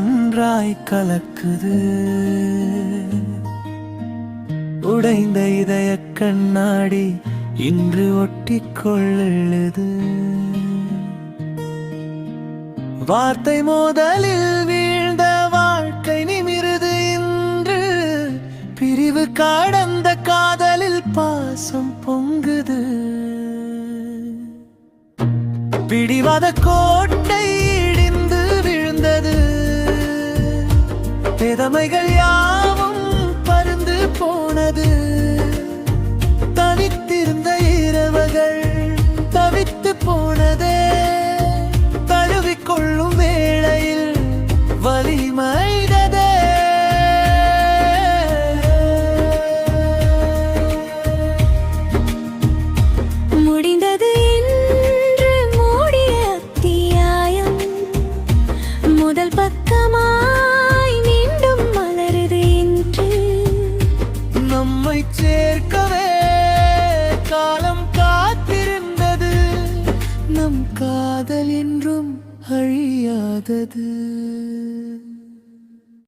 ஒன்றாய் கலக்குது. உடைந்த இதய கண்ணாடி இன்று ஒட்டிக்கொள்ளுது. வார்த்தை மோதலில் வீழ்ந்த வாழ்க்கை நிமிருது இன்று. பிரிவு கடந்த காதலில் பாசம் பொங்குது. பிடிவாத கோட்டை இடிந்து விழுந்தது. பெதமைகள் யாவும் பருந்து போனது. தனித்திருந்த இரவுகள் தவித்து போனதே. தழுவிக்கொள்ளும் வேளையில் வலிமைததே. முடிந்தது என்று மூடிய அத்தியாயம் முதல் பக்கமாய் மீண்டும் மலருது என்று. நம்மை சேர்க்கவே காலம் காத்திருந்தது. நம் காதல் என்றும் அழியாதது.